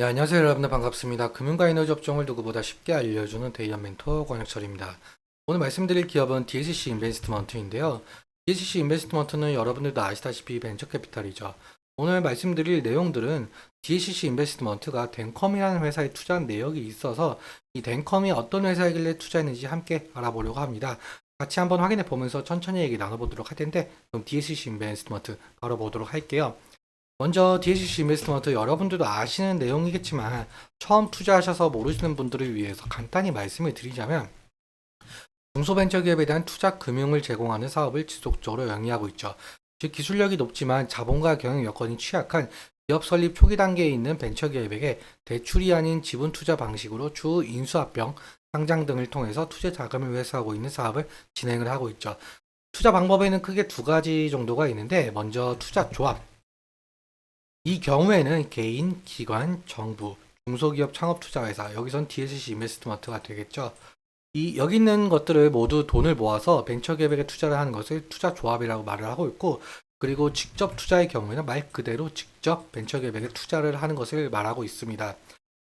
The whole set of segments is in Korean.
네, 안녕하세요 여러분들 반갑습니다. 금융과 에너지 업종을 누구보다 쉽게 알려주는 데이안 멘토 권혁철입니다. 오늘 말씀드릴 기업은 DSC 인베스트먼트인데요. DSC 인베스트먼트는 여러분들도 아시다시피 벤처캐피탈이죠. 오늘 말씀드릴 내용들은 DSC 인베스트먼트가 덴컴이라는 회사에 투자한 내역이 있어서 이 덴컴이 어떤 회사이길래 투자했는지 함께 알아보려고 합니다. 같이 한번 확인해 보면서 천천히 얘기 나눠보도록 할 텐데 그럼 DSC 인베스트먼트 바로 보도록 할게요. 먼저 DSC 인베스트먼트 여러분들도 아시는 내용이겠지만 처음 투자하셔서 모르시는 분들을 위해서 간단히 말씀을 드리자면 중소벤처기업에 대한 투자 금융을 제공하는 사업을 지속적으로 영위하고 있죠. 즉 기술력이 높지만 자본과 경영 여건이 취약한 기업 설립 초기 단계에 있는 벤처기업에게 대출이 아닌 지분 투자 방식으로 추후 인수합병, 상장 등을 통해서 투자 자금을 회수하고 있는 사업을 진행을 하고 있죠. 투자 방법에는 크게 두 가지 정도가 있는데 먼저 투자 조합, 이 경우에는 개인, 기관, 정부, 중소기업 창업투자회사, 여기선 DSC 인베스트먼트가 되겠죠. 여기 있는 것들을 모두 돈을 모아서 벤처기업에게 투자를 하는 것을 투자조합이라고 말을 하고 있고, 그리고 직접 투자의 경우에는 말 그대로 직접 벤처기업에게 투자를 하는 것을 말하고 있습니다.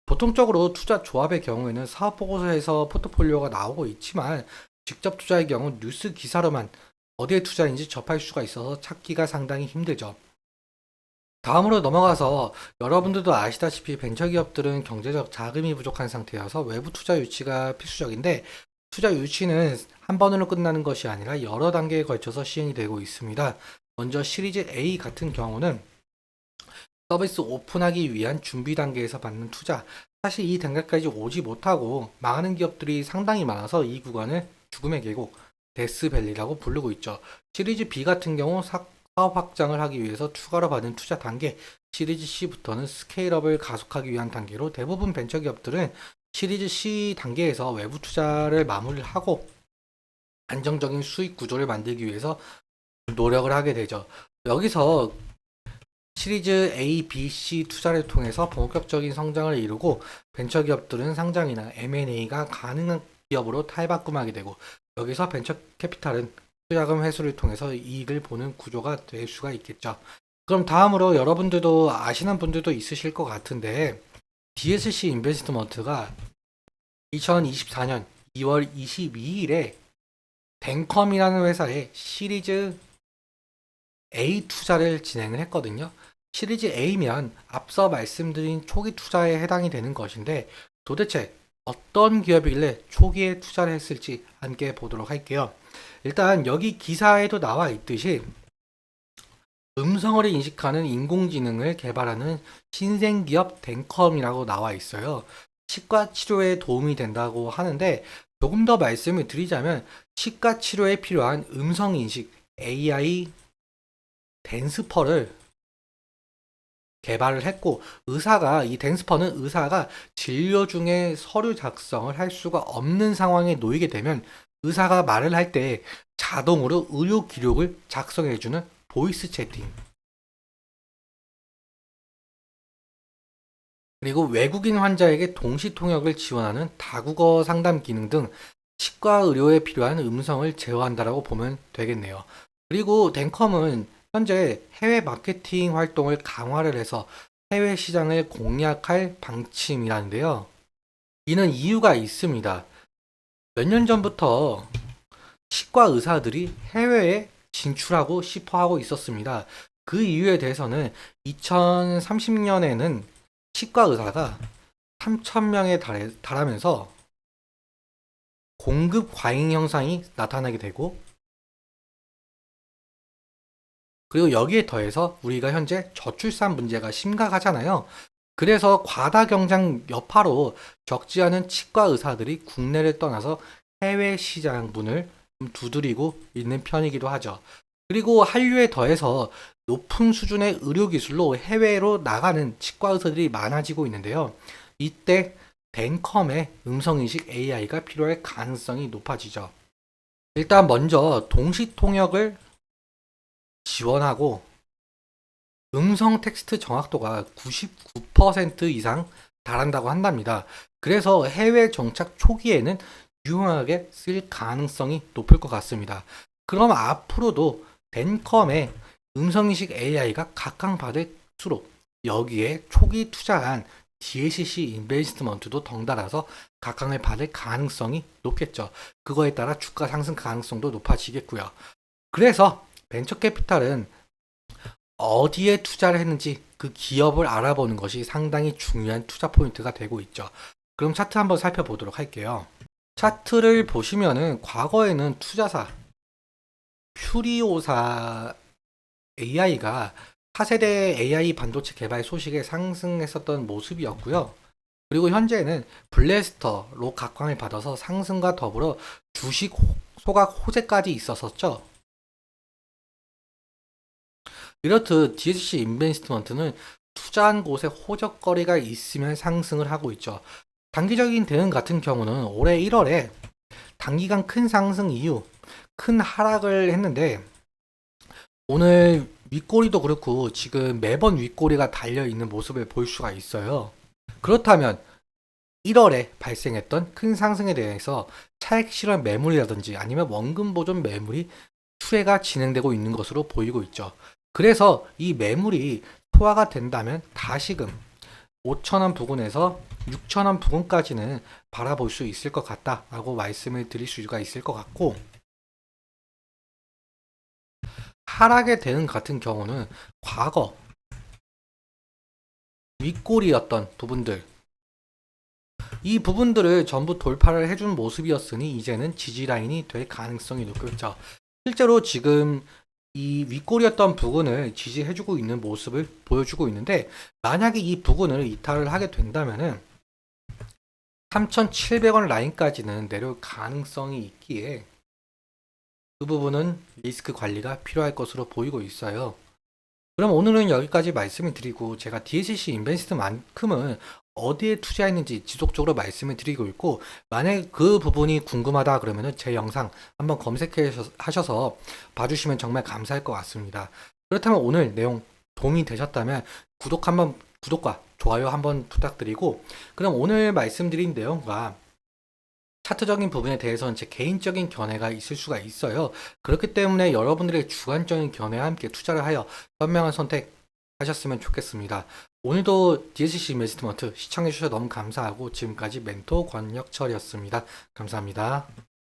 보통적으로 투자조합의 경우에는 사업보고서에서 포트폴리오가 나오고 있지만, 직접 투자의 경우 뉴스 기사로만 어디에 투자인지 접할 수가 있어서 찾기가 상당히 힘들죠. 다음으로 넘어가서 여러분들도 아시다시피 벤처기업들은 경제적 자금이 부족한 상태여서 외부 투자 유치가 필수적인데 투자 유치는 한 번으로 끝나는 것이 아니라 여러 단계에 걸쳐서 시행이 되고 있습니다. 먼저 시리즈 A 같은 경우는 서비스 오픈하기 위한 준비 단계에서 받는 투자. 사실 이 단계까지 오지 못하고 망하는 기업들이 상당히 많아서 이 구간을 죽음의 계곡, 데스밸리라고 부르고 있죠. 시리즈 B 같은 경우 사업 확장을 하기 위해서 추가로 받은 투자 단계, 시리즈 C부터는 스케일업을 가속하기 위한 단계로 대부분 벤처기업들은 시리즈 C 단계에서 외부 투자를 마무리를 하고 안정적인 수익 구조를 만들기 위해서 노력을 하게 되죠. 여기서 시리즈 A, B, C 투자를 통해서 본격적인 성장을 이루고 벤처기업들은 상장이나 M&A가 가능한 기업으로 탈바꿈하게 되고 여기서 벤처 캐피탈은 투자금 회수를 통해서 이익을 보는 구조가 될 수가 있겠죠. 그럼 다음으로 여러분들도 아시는 분들도 있으실 것 같은데 DSC 인베스트먼트가 2024년 2월 22일에 덴컴이라는 회사에 시리즈 A 투자를 진행을 했거든요. 시리즈 A면 앞서 말씀드린 초기 투자에 해당이 되는 것인데 도대체 어떤 기업이길래 초기에 투자를 했을지 함께 보도록 할게요. 일단 여기 기사에도 나와 있듯이 음성을 인식하는 인공지능을 개발하는 신생기업 덴컴이라고 나와 있어요. 치과 치료에 도움이 된다고 하는데 조금 더 말씀을 드리자면 치과 치료에 필요한 음성 인식 AI 댄스퍼를 개발을 했고 이 댄스퍼는 의사가 진료 중에 서류 작성을 할 수가 없는 상황에 놓이게 되면 의사가 말을 할 때 자동으로 의료 기록을 작성해주는 보이스 채팅, 그리고 외국인 환자에게 동시 통역을 지원하는 다국어 상담 기능 등 치과 의료에 필요한 음성을 제어한다라고 보면 되겠네요. 그리고 덴컴은 현재 해외 마케팅 활동을 강화를 해서 해외 시장을 공략할 방침이라는데요. 이는 이유가 있습니다. 몇 년 전부터 치과 의사들이 해외에 진출하고 싶어 하고 있었습니다. 그 이유에 대해서는 2030년에는 치과 의사가 3,000명에 달하면서 공급 과잉 현상이 나타나게 되고 그리고 여기에 더해서 우리가 현재 저출산 문제가 심각하잖아요. 그래서 과다 경쟁 여파로 적지 않은 치과 의사들이 국내를 떠나서 해외 시장 문을 두드리고 있는 편이기도 하죠. 그리고 한류에 더해서 높은 수준의 의료 기술로 해외로 나가는 치과 의사들이 많아지고 있는데요. 이때 벤컴의 음성인식 AI가 필요할 가능성이 높아지죠. 일단 먼저 동시 통역을 지원하고 음성 텍스트 정확도가 99% 이상 달한다고 한답니다. 그래서 해외 정착 초기에는 유용하게 쓸 가능성이 높을 것 같습니다. 그럼 앞으로도 벤컴의 음성인식 AI가 각광받을수록 여기에 초기 투자한 DSC 인베스트먼트도 덩달아서 각광을 받을 가능성이 높겠죠. 그거에 따라 주가 상승 가능성도 높아지겠고요. 그래서 벤처 캐피탈은 어디에 투자를 했는지 그 기업을 알아보는 것이 상당히 중요한 투자 포인트가 되고 있죠. 그럼 차트 한번 살펴보도록 할게요. 차트를 보시면은 과거에는 투자사 퓨리오사 AI가 차세대 AI 반도체 개발 소식에 상승했었던 모습이었고요. 그리고 현재는 블래스터로 각광을 받아서 상승과 더불어 주식 소각 호재까지 있었었죠. 이렇듯 DSC 인베스트먼트는 투자한 곳에 호적거리가 있으면 상승을 하고 있죠. 단기적인 대응 같은 경우는 올해 1월에 단기간 큰 상승 이후 큰 하락을 했는데 오늘 윗꼬리도 그렇고 지금 매번 윗꼬리가 달려있는 모습을 볼 수가 있어요. 그렇다면 1월에 발생했던 큰 상승에 대해서 차익 실현 매물이라든지 아니면 원금 보존 매물이 추례가 진행되고 있는 것으로 보이고 있죠. 그래서 이 매물이 소화가 된다면 다시금 5,000원 부근에서 6,000원 부근까지는 바라볼 수 있을 것 같다라고 말씀을 드릴 수가 있을 것 같고, 하락의 대응 같은 경우는 과거 윗골이었던 부분들, 이 부분들을 전부 돌파를 해준 모습이었으니 이제는 지지라인이 될 가능성이 높겠죠. 실제로 지금 이 윗골이었던 부분을 지지해주고 있는 모습을 보여주고 있는데, 만약에 이 부분을 이탈을 하게 된다면은 3,700원 라인까지는 내려올 가능성이 있기에 그 부분은 리스크 관리가 필요할 것으로 보이고 있어요. 그럼 오늘은 여기까지 말씀을 드리고, 제가 DSC 인베스트만큼은 어디에 투자했는지 지속적으로 말씀을 드리고 있고, 만약에 그 부분이 궁금하다 그러면은 제 영상 한번 검색해 하셔서 봐주시면 정말 감사할 것 같습니다. 그렇다면 오늘 내용 도움이 되셨다면 구독과 좋아요 한번 부탁드리고, 그럼 오늘 말씀드린 내용과 차트적인 부분에 대해서는 제 개인적인 견해가 있을 수가 있어요. 그렇기 때문에 여러분들의 주관적인 견해와 함께 투자를 하여 현명한 선택 하셨으면 좋겠습니다. 오늘도 DSC 인베스트먼트 시청해주셔서 너무 감사하고, 지금까지 멘토 권혁철이었습니다. 감사합니다.